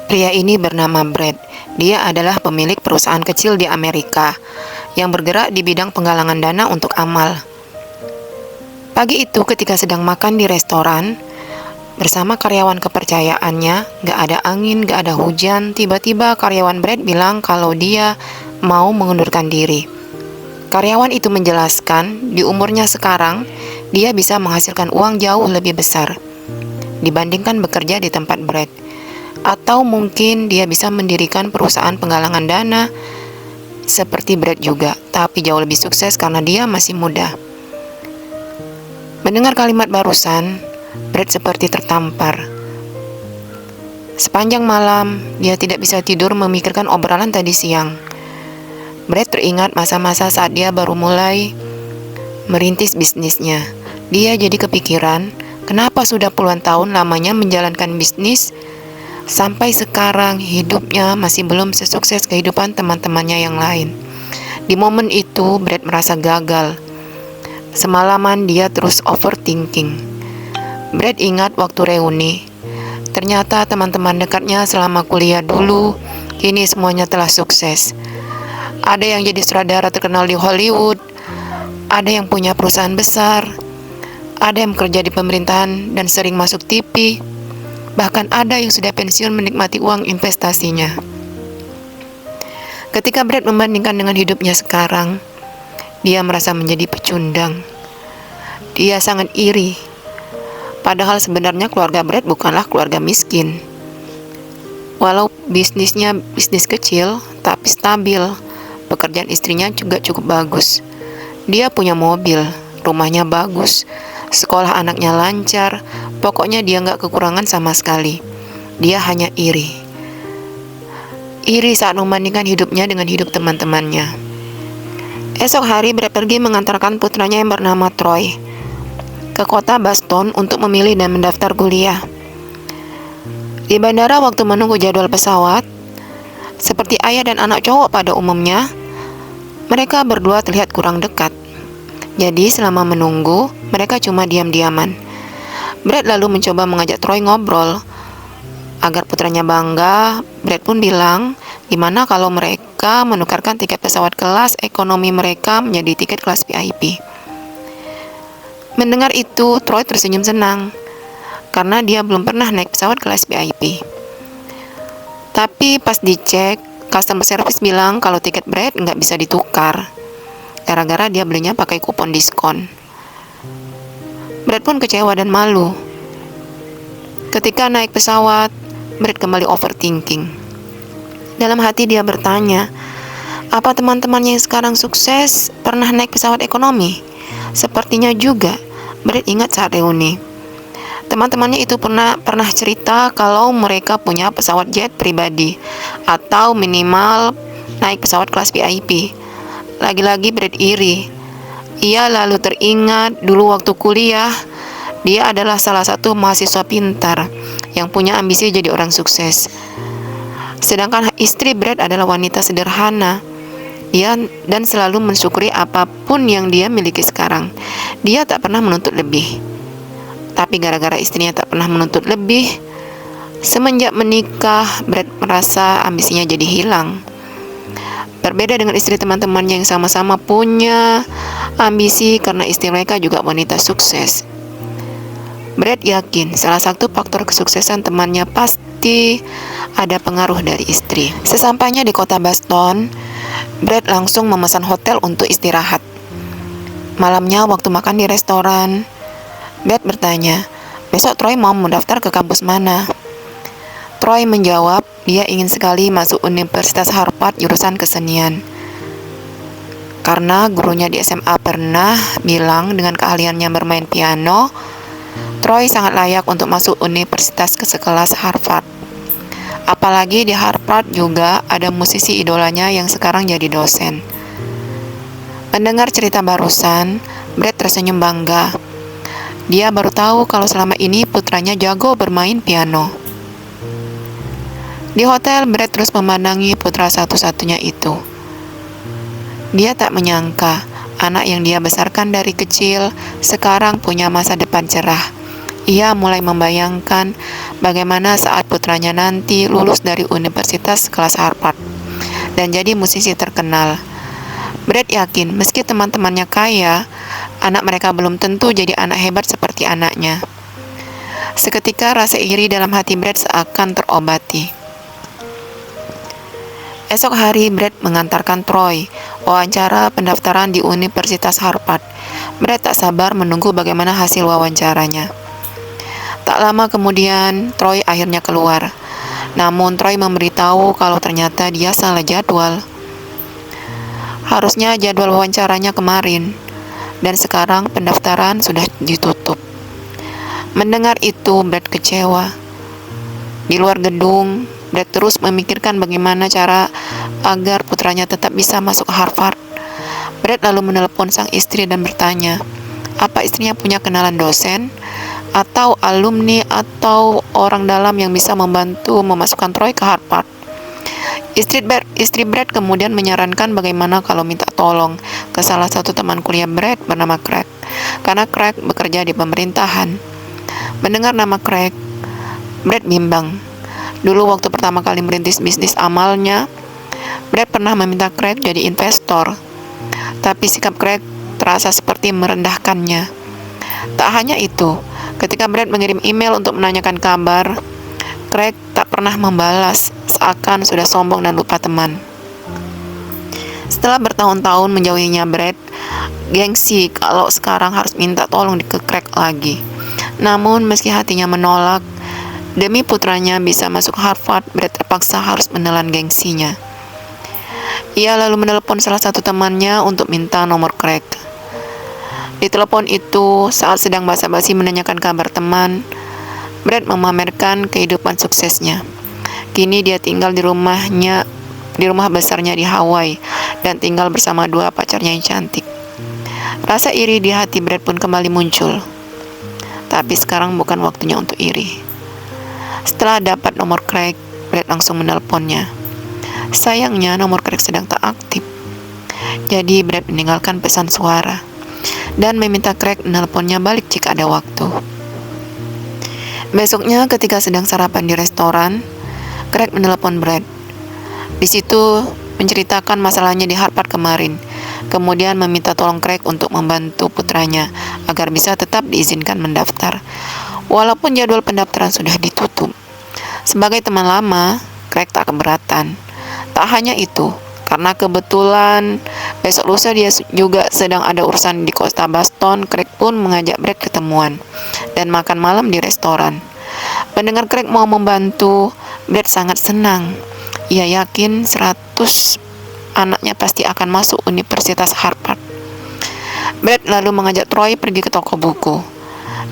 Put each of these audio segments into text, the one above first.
Pria ini bernama Brad. Dia adalah pemilik perusahaan kecil di Amerika yang bergerak di bidang penggalangan dana untuk amal. Pagi itu ketika sedang makan di restoran, bersama karyawan kepercayaannya, gak ada angin, gak ada hujan, tiba-tiba karyawan Brad bilang kalau dia mau mengundurkan diri. Karyawan itu menjelaskan, di umurnya sekarang, dia bisa menghasilkan uang jauh lebih besar dibandingkan bekerja di tempat Brad. Atau mungkin dia bisa mendirikan perusahaan penggalangan dana seperti Brad juga, tapi jauh lebih sukses karena dia masih muda. Mendengar kalimat barusan, Brad seperti tertampar. Sepanjang malam, dia tidak bisa tidur memikirkan obrolan tadi siang. Brad teringat masa-masa saat dia baru mulai merintis bisnisnya. Dia jadi kepikiran, kenapa sudah puluhan tahun lamanya menjalankan bisnis, sampai sekarang hidupnya masih belum sesukses kehidupan teman-temannya yang lain. Di momen itu, Brad merasa gagal. Semalaman dia terus overthinking. Brad ingat waktu reuni. Ternyata teman-teman dekatnya selama kuliah dulu, kini semuanya telah sukses. Ada yang jadi sutradara terkenal di Hollywood, ada yang punya perusahaan besar, ada yang bekerja di pemerintahan dan sering masuk TV, bahkan ada yang sudah pensiun menikmati uang investasinya. Ketika Brad membandingkan dengan hidupnya sekarang, dia merasa menjadi pecundang. Dia sangat iri. Padahal sebenarnya keluarga Brad bukanlah keluarga miskin. Walau bisnisnya bisnis kecil, tapi stabil. Pekerjaan istrinya juga cukup bagus. Dia punya mobil, rumahnya bagus, sekolah anaknya lancar. Pokoknya dia nggak kekurangan sama sekali. Dia hanya iri. Iri saat membandingkan hidupnya dengan hidup teman-temannya. Esok hari Brad pergi mengantarkan putranya yang bernama Troy ke kota Boston untuk memilih dan mendaftar kuliah. Di bandara waktu menunggu jadwal pesawat, seperti ayah dan anak cowok pada umumnya, mereka berdua terlihat kurang dekat. Jadi selama menunggu, mereka cuma diam-diaman. Brad lalu mencoba mengajak Troy ngobrol. Agar putranya bangga, Brad pun bilang, gimana kalau mereka menukarkan tiket pesawat kelas ekonomi mereka menjadi tiket kelas VIP. Mendengar itu, Troy tersenyum senang, karena dia belum pernah naik pesawat kelas VIP. Tapi pas dicek, customer service bilang kalau tiket Brad nggak bisa ditukar, gara-gara dia belinya pakai kupon diskon. Brad pun kecewa dan malu. Ketika naik pesawat, Brad kembali overthinking. Dalam hati dia bertanya, apa teman-temannya yang sekarang sukses pernah naik pesawat ekonomi? Sepertinya juga. Brad ingat saat reuni. Teman-temannya itu pernah cerita kalau mereka punya pesawat jet pribadi atau minimal naik pesawat kelas VIP. Lagi-lagi Brad iri. Ia lalu teringat dulu waktu kuliah, dia adalah salah satu mahasiswa pintar yang punya ambisi jadi orang sukses. Sedangkan istri Brad adalah wanita sederhana. Dia dan selalu mensyukuri apapun yang dia miliki sekarang. Dia tak pernah menuntut lebih. Tapi gara-gara istrinya tak pernah menuntut lebih, semenjak menikah, Brad merasa ambisinya jadi hilang. Berbeda dengan istri teman-temannya yang sama-sama punya ambisi karena istri mereka juga wanita sukses. Brad yakin salah satu faktor kesuksesan temannya pasti ada pengaruh dari istri. Sesampainya di kota Boston, Brad langsung memesan hotel untuk istirahat. Malamnya waktu makan di restoran, Brad bertanya, besok Troy mau mendaftar ke kampus mana? Troy menjawab, dia ingin sekali masuk Universitas Harvard jurusan kesenian. Karena gurunya di SMA pernah bilang dengan keahliannya bermain piano, Troy sangat layak untuk masuk universitas sekelas Harvard. Apalagi di Harvard juga ada musisi idolanya yang sekarang jadi dosen. Mendengar cerita barusan, Brad tersenyum bangga. Dia baru tahu kalau selama ini putranya jago bermain piano. Di hotel, Brad terus memandangi putra satu-satunya itu. Dia tak menyangka anak yang dia besarkan dari kecil sekarang punya masa depan cerah. Ia mulai membayangkan bagaimana saat putranya nanti lulus dari universitas kelas Harvard dan jadi musisi terkenal. Brad yakin meski teman-temannya kaya, anak mereka belum tentu jadi anak hebat seperti anaknya. Seketika rasa iri dalam hati Brad seakan terobati. Esok hari Brad mengantarkan Troy wawancara pendaftaran di Universitas Harvard. Brad tak sabar menunggu bagaimana hasil wawancaranya. Tak lama kemudian, Troy akhirnya keluar. Namun Troy memberitahu kalau ternyata dia salah jadwal. Harusnya jadwal wawancaranya kemarin, dan sekarang pendaftaran sudah ditutup. Mendengar itu, Brad kecewa. Di luar gedung, Brad terus memikirkan bagaimana cara agar putranya tetap bisa masuk Harvard. Brad lalu menelepon sang istri dan bertanya, apa istrinya punya kenalan dosen, atau alumni, atau orang dalam yang bisa membantu memasukkan Troy ke Harvard. Istri Brad kemudian menyarankan bagaimana kalau minta tolong ke salah satu teman kuliah Brad bernama Craig, karena Craig bekerja di pemerintahan. Mendengar nama Craig, Brad bimbang. Dulu waktu pertama kali merintis bisnis amalnya, Brad pernah meminta Craig jadi investor. Tapi sikap Craig terasa seperti merendahkannya. Tak hanya itu, ketika Brad mengirim email untuk menanyakan kabar, Craig tak pernah membalas, seakan sudah sombong dan lupa teman. Setelah bertahun-tahun menjauhinya Brad, gengsi kalau sekarang harus minta tolong ke Craig lagi. Namun meski hatinya menolak, demi putranya bisa masuk Harvard, Brad terpaksa harus menelan gengsinya. Ia lalu menelepon salah satu temannya untuk minta nomor Craig. Di telepon itu, saat sedang basa-basi menanyakan kabar teman, Brad memamerkan kehidupan suksesnya. Kini dia tinggal di rumah besarnya di Hawaii, dan tinggal bersama dua pacarnya yang cantik. Rasa iri di hati Brad pun kembali muncul. Tapi sekarang bukan waktunya untuk iri. Setelah dapat nomor Craig, Brad langsung menelponnya. Sayangnya nomor Craig sedang tak aktif. Jadi Brad meninggalkan pesan suara dan meminta Craig menelponnya balik jika ada waktu. Besoknya ketika sedang sarapan di restoran, Craig menelepon Brad. Di situ menceritakan masalahnya di Harvard kemarin. Kemudian meminta tolong Craig untuk membantu putranya agar bisa tetap diizinkan mendaftar, walaupun jadwal pendaftaran sudah ditutup. Sebagai teman lama, Craig tak keberatan. Tak hanya itu, karena kebetulan besok lusa dia juga sedang ada urusan di Costa Boston, Craig pun mengajak Brad ketemuan dan makan malam di restoran. Mendengar Craig mau membantu, Brad sangat senang. Ia yakin 100 anaknya pasti akan masuk Universitas Harvard. Brad lalu mengajak Troy pergi ke toko buku.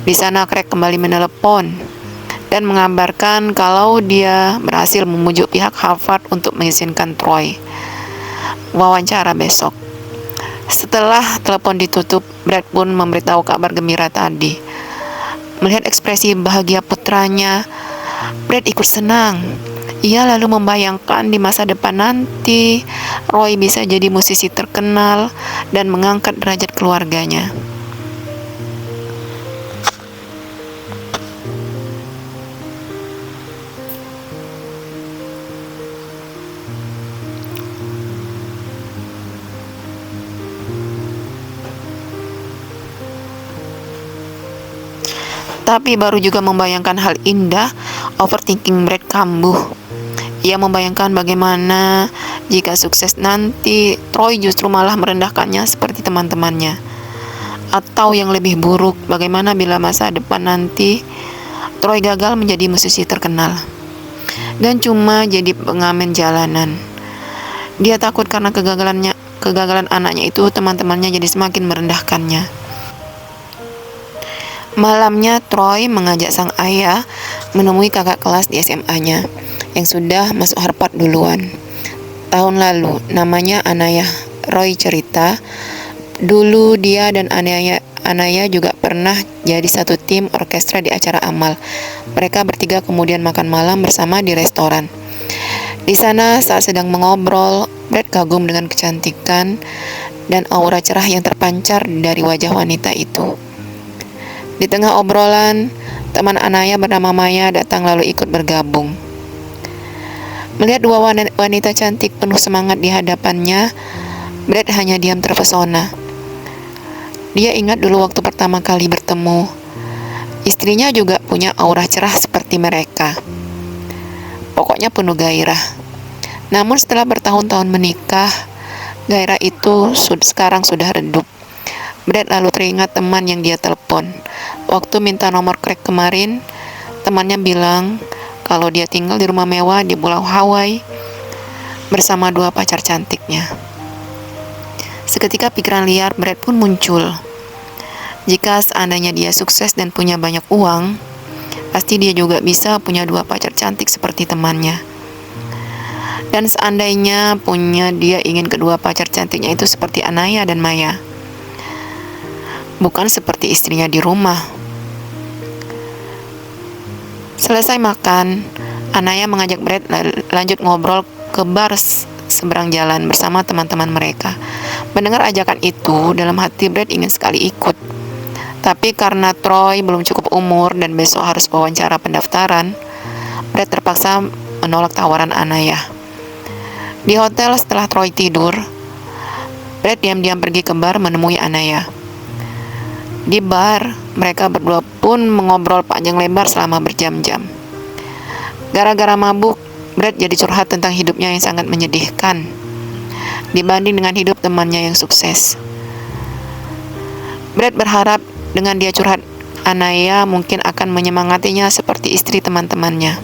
Di sana Craig kembali menelepon dan mengabarkan kalau dia berhasil memujuk pihak Harvard untuk mengizinkan Troy wawancara besok. Setelah telepon ditutup, Brad pun memberitahu kabar gembira tadi. Melihat ekspresi bahagia putranya, Brad ikut senang. Ia lalu membayangkan di masa depan nanti Roy bisa jadi musisi terkenal dan mengangkat derajat keluarganya. Tapi baru juga membayangkan hal indah, overthinking Brad kambuh. Ia membayangkan bagaimana jika sukses nanti Troy justru malah merendahkannya seperti teman-temannya. Atau yang lebih buruk, bagaimana bila masa depan nanti Troy gagal menjadi musisi terkenal dan cuma jadi pengamen jalanan. Dia takut karena kegagalan anaknya itu teman-temannya jadi semakin merendahkannya. Malamnya Troy mengajak sang ayah menemui kakak kelas di SMA-nya yang sudah masuk Harvard duluan. Tahun lalu, namanya Anaya. Roy cerita, dulu dia dan Anaya juga pernah jadi satu tim orkestra di acara amal. Mereka bertiga kemudian makan malam bersama di restoran. Di sana saat sedang mengobrol, Brad kagum dengan kecantikan dan aura cerah yang terpancar dari wajah wanita itu. Di tengah obrolan, teman Anaya bernama Maya datang lalu ikut bergabung. Melihat dua wanita cantik penuh semangat di hadapannya, Brad hanya diam terpesona. Dia ingat dulu waktu pertama kali bertemu. Istrinya juga punya aura cerah seperti mereka. Pokoknya penuh gairah. Namun setelah bertahun-tahun menikah, gairah itu sekarang sudah redup. Brad lalu teringat teman yang dia telepon. Waktu minta nomor Craig kemarin, temannya bilang kalau dia tinggal di rumah mewah di Pulau Hawaii bersama dua pacar cantiknya. Seketika pikiran liar Brad pun muncul. Jika seandainya dia sukses dan punya banyak uang, pasti dia juga bisa punya dua pacar cantik seperti temannya. Dan seandainya dia ingin kedua pacar cantiknya itu seperti Anaya dan Maya, bukan seperti istrinya di rumah. Selesai makan, Anaya mengajak Brad lanjut ngobrol ke bar seberang jalan bersama teman-teman mereka. Mendengar ajakan itu, dalam hati Brad ingin sekali ikut. Tapi karena Troy belum cukup umur dan besok harus wawancara pendaftaran, Brad terpaksa menolak tawaran Anaya. Di hotel setelah Troy tidur, Brad diam-diam pergi ke bar menemui Anaya. Di bar, mereka berdua pun mengobrol panjang lebar selama berjam-jam. Gara-gara mabuk, Brad jadi curhat tentang hidupnya yang sangat menyedihkan dibanding dengan hidup temannya yang sukses. Brad berharap dengan dia curhat, Anaya mungkin akan menyemangatinya seperti istri teman-temannya,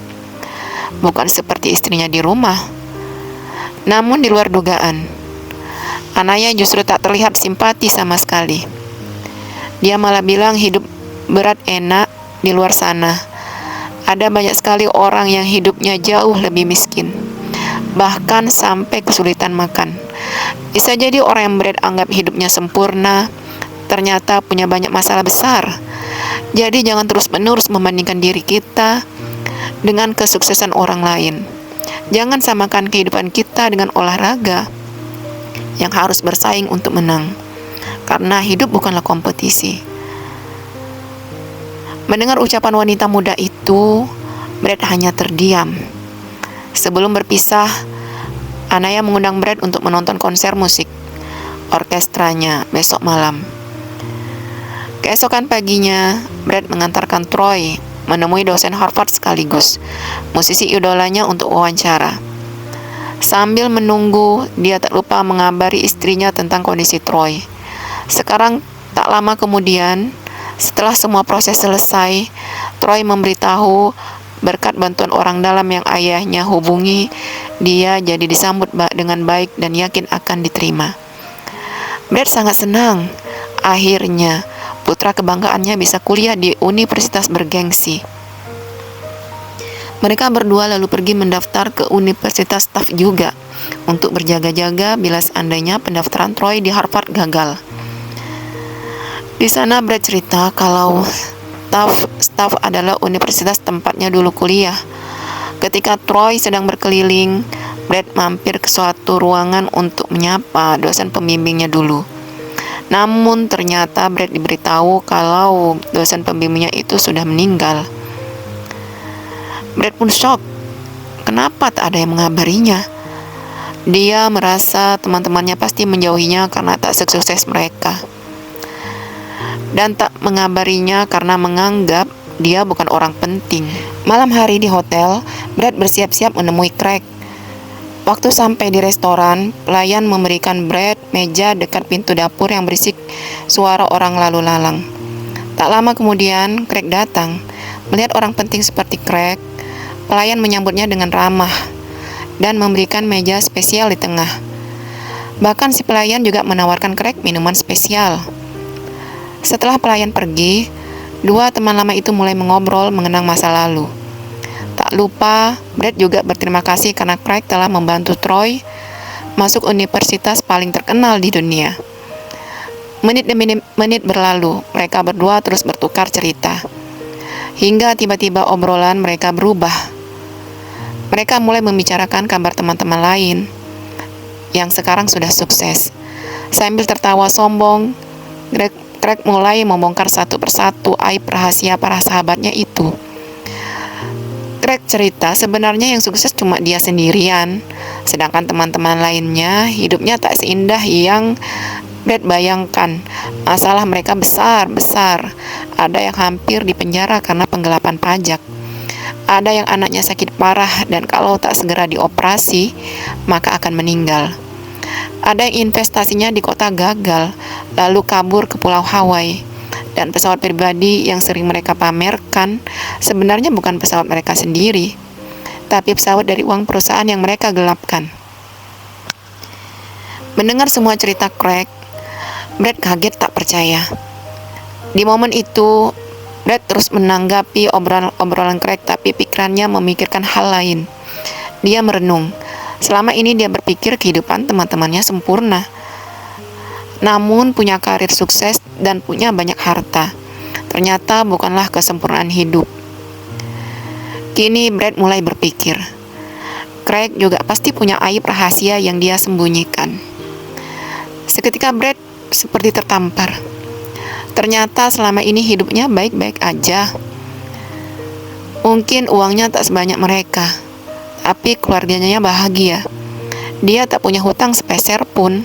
bukan seperti istrinya di rumah. Namun di luar dugaan, Anaya justru tak terlihat simpati sama sekali. Dia malah bilang hidup berat enak di luar sana. Ada banyak sekali orang yang hidupnya jauh lebih miskin, bahkan sampai kesulitan makan. Bisa jadi orang yang Brad anggap hidupnya sempurna, ternyata punya banyak masalah besar. Jadi jangan terus-menerus membandingkan diri kita dengan kesuksesan orang lain. Jangan samakan kehidupan kita dengan olahraga yang harus bersaing untuk menang. Karena hidup bukanlah kompetisi. Mendengar ucapan wanita muda itu, Brad hanya terdiam. Sebelum berpisah, Anaya mengundang Brad untuk menonton konser musik orkestranya besok malam. Keesokan paginya, Brad mengantarkan Troy menemui dosen Harvard sekaligus musisi idolanya untuk wawancara. Sambil menunggu, dia tak lupa mengabari istrinya tentang kondisi Troy. Sekarang tak lama kemudian, setelah semua proses selesai, Troy memberitahu berkat bantuan orang dalam yang ayahnya hubungi, dia jadi disambut dengan baik dan yakin akan diterima. Brad sangat senang. Akhirnya, putra kebanggaannya bisa kuliah di universitas bergengsi. Mereka berdua lalu pergi mendaftar ke Universitas Tufts juga untuk berjaga-jaga bila seandainya pendaftaran Troy di Harvard gagal. Di sana Brad cerita kalau Tufts adalah universitas tempatnya dulu kuliah. Ketika Troy sedang berkeliling, Brad mampir ke suatu ruangan untuk menyapa dosen pembimbingnya dulu. Namun ternyata Brad diberitahu kalau dosen pembimbingnya itu sudah meninggal. Brad pun shock. Kenapa tak ada yang mengabarinya? Dia merasa teman-temannya pasti menjauhinya karena tak sukses mereka. Dan tak mengabarinya karena menganggap dia bukan orang penting. Malam hari di hotel, Brad bersiap-siap menemui Craig. Waktu sampai di restoran, pelayan memberikan Brad meja dekat pintu dapur yang berisik suara orang lalu lalang. Tak lama kemudian, Craig datang. Melihat orang penting seperti Craig, pelayan menyambutnya dengan ramah dan memberikan meja spesial di tengah. Bahkan si pelayan juga menawarkan Craig minuman spesial. Setelah pelayan pergi, dua teman lama itu mulai mengobrol mengenang masa lalu. Tak lupa, Brad juga berterima kasih karena Craig telah membantu Troy masuk universitas paling terkenal di dunia. Menit demi menit berlalu, mereka berdua terus bertukar cerita. Hingga tiba-tiba obrolan mereka berubah. Mereka mulai membicarakan kabar teman-teman lain yang sekarang sudah sukses. Sambil tertawa sombong, Craig mulai membongkar satu persatu aib rahasia para sahabatnya itu. Craig cerita sebenarnya yang sukses cuma dia sendirian, sedangkan teman-teman lainnya hidupnya tak seindah yang Brad bayangkan. Masalah mereka besar-besar. Ada yang hampir dipenjara karena penggelapan pajak. Ada yang anaknya sakit parah dan kalau tak segera dioperasi, maka akan meninggal. Ada yang investasinya di kota gagal, lalu kabur ke Pulau Hawaii. Dan pesawat pribadi yang sering mereka pamerkan sebenarnya bukan pesawat mereka sendiri, tapi pesawat dari uang perusahaan yang mereka gelapkan. Mendengar semua cerita Craig, Brad kaget tak percaya. Di momen itu, Brad terus menanggapi obrolan Craig, tapi pikirannya memikirkan hal lain. Dia merenung. Selama ini dia berpikir kehidupan teman-temannya sempurna, namun punya karir sukses dan punya banyak harta. Ternyata bukanlah kesempurnaan hidup. Kini Brad mulai berpikir, Craig juga pasti punya aib rahasia yang dia sembunyikan. Seketika Brad seperti tertampar. Ternyata selama ini hidupnya baik-baik aja. Mungkin uangnya tak sebanyak mereka, tapi keluarganya bahagia. Dia tak punya hutang sepeser pun.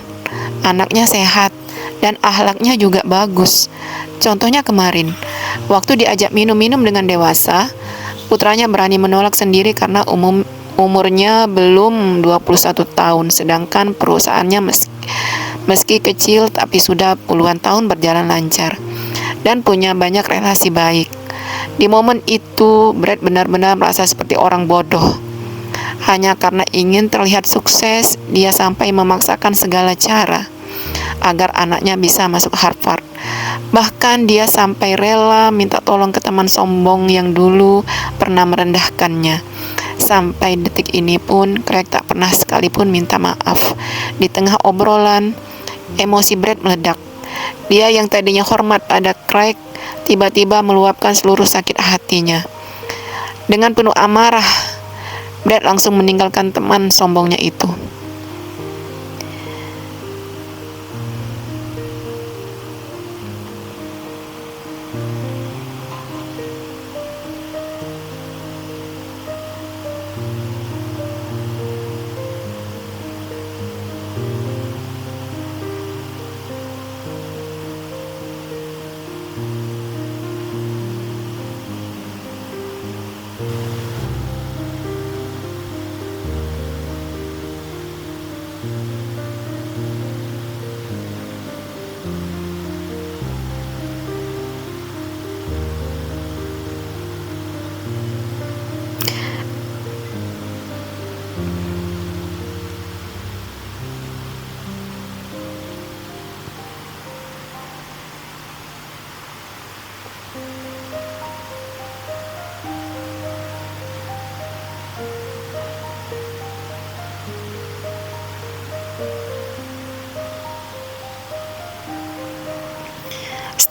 Anaknya sehat dan akhlaknya juga bagus. Contohnya kemarin, waktu diajak minum-minum dengan dewasa, putranya berani menolak sendiri karena umurnya belum 21 tahun, sedangkan perusahaannya meski kecil tapi sudah puluhan tahun berjalan lancar dan punya banyak relasi baik. Di momen itu, Brad benar-benar merasa seperti orang bodoh. Hanya karena ingin terlihat sukses, dia sampai memaksakan segala cara agar anaknya bisa masuk Harvard. Bahkan dia sampai rela minta tolong ke teman sombong yang dulu pernah merendahkannya. Sampai detik ini pun, Craig tak pernah sekalipun minta maaf. Di tengah obrolan, emosi Brad meledak. Dia yang tadinya hormat pada Craig, tiba-tiba meluapkan seluruh sakit hatinya. Dengan penuh amarah, Brad langsung meninggalkan teman sombongnya itu.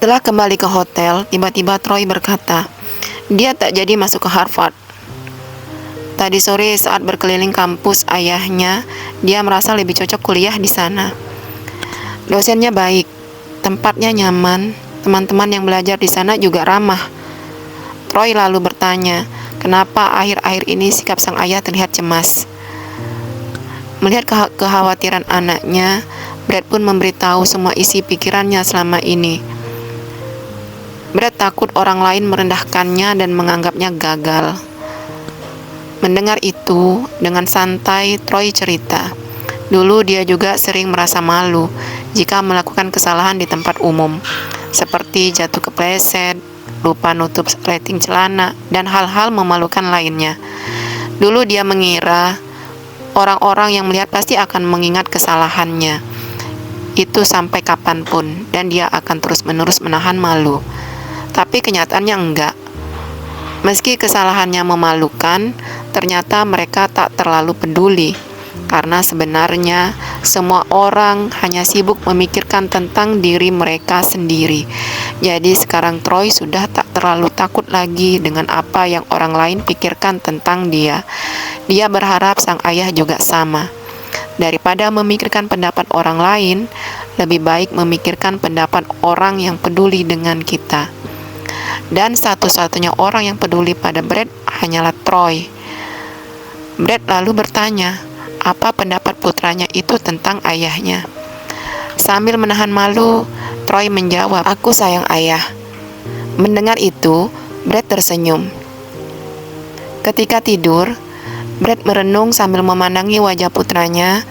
Setelah kembali ke hotel, tiba-tiba Troy berkata, dia tak jadi masuk ke Harvard. Tadi sore saat berkeliling kampus ayahnya, dia merasa lebih cocok kuliah di sana. Dosennya baik, tempatnya nyaman, teman-teman yang belajar di sana juga ramah. Troy lalu bertanya, kenapa akhir-akhir ini sikap sang ayah terlihat cemas. Melihat kekhawatiran anaknya, Brad pun memberitahu semua isi pikirannya selama ini. Brad takut orang lain merendahkannya dan menganggapnya gagal. Mendengar itu, dengan santai Troy cerita. Dulu dia juga sering merasa malu jika melakukan kesalahan di tempat umum, seperti jatuh kepleset, lupa nutup rating celana, dan hal-hal memalukan lainnya. Dulu dia mengira orang-orang yang melihat pasti akan mengingat kesalahannya itu sampai kapanpun, dan dia akan terus-menerus menahan malu. Tapi kenyataannya enggak. Meski kesalahannya memalukan, ternyata mereka tak terlalu peduli. Karena sebenarnya semua orang hanya sibuk memikirkan tentang diri mereka sendiri. Jadi sekarang Troy sudah tak terlalu takut lagi dengan apa yang orang lain pikirkan tentang dia. Dia berharap sang ayah juga sama. Daripada memikirkan pendapat orang lain, lebih baik memikirkan pendapat orang yang peduli dengan kita. Dan satu-satunya orang yang peduli pada Brad hanyalah Troy. Brad lalu bertanya, apa pendapat putranya itu tentang ayahnya. Sambil menahan malu, Troy menjawab, "Aku sayang ayah." Mendengar itu, Brad tersenyum. Ketika tidur, Brad merenung sambil memandangi wajah putranya,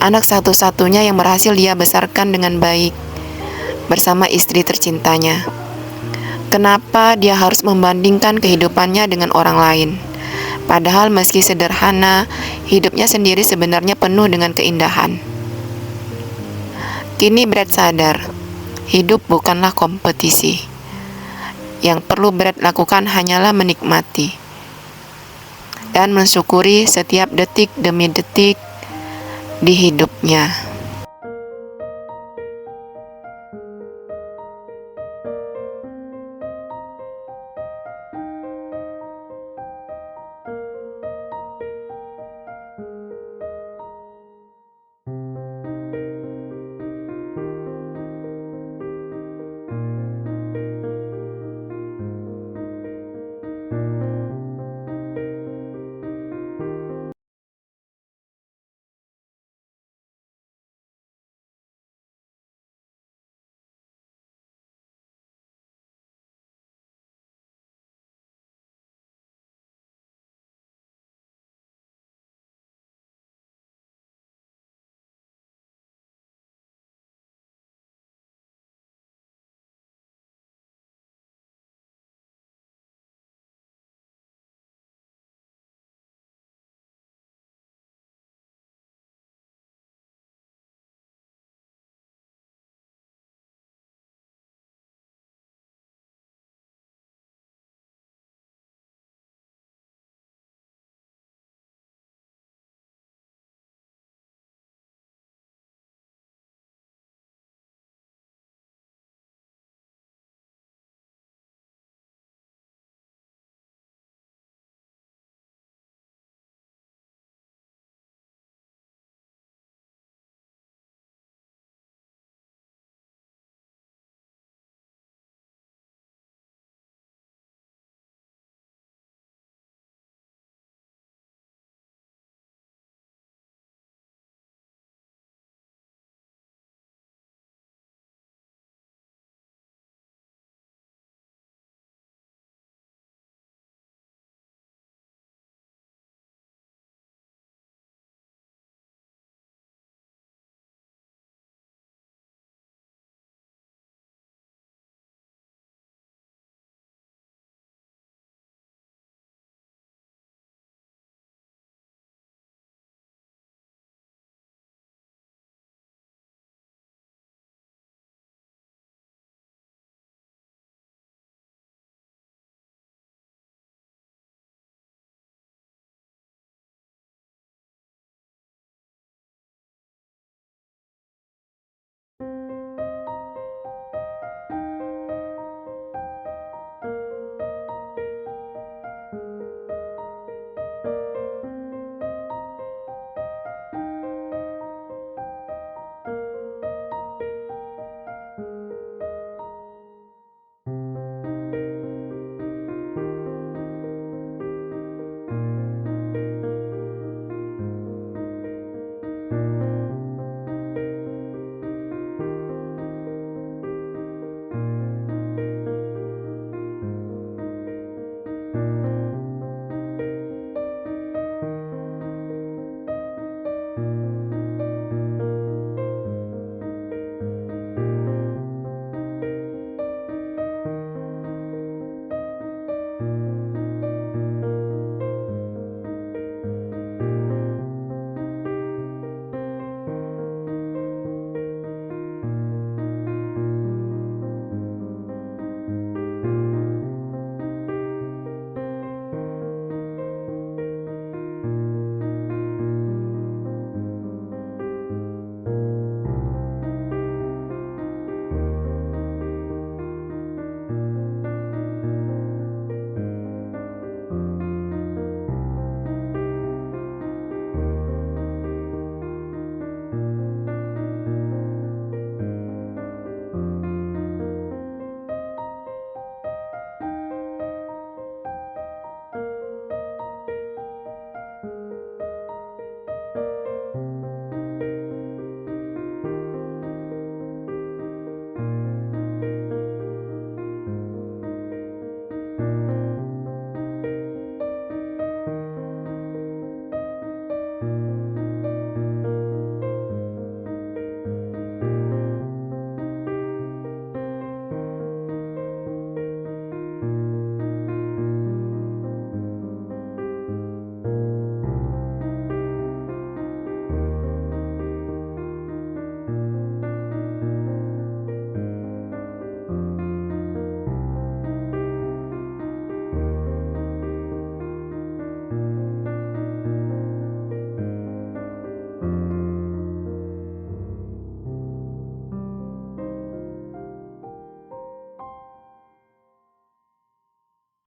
anak satu-satunya yang berhasil dia besarkan dengan baik bersama istri tercintanya. Kenapa dia harus membandingkan kehidupannya dengan orang lain? Padahal meski sederhana, hidupnya sendiri sebenarnya penuh dengan keindahan. Kini Brad sadar, hidup bukanlah kompetisi. Yang perlu Brad lakukan hanyalah menikmati dan mensyukuri setiap detik demi detik di hidupnya.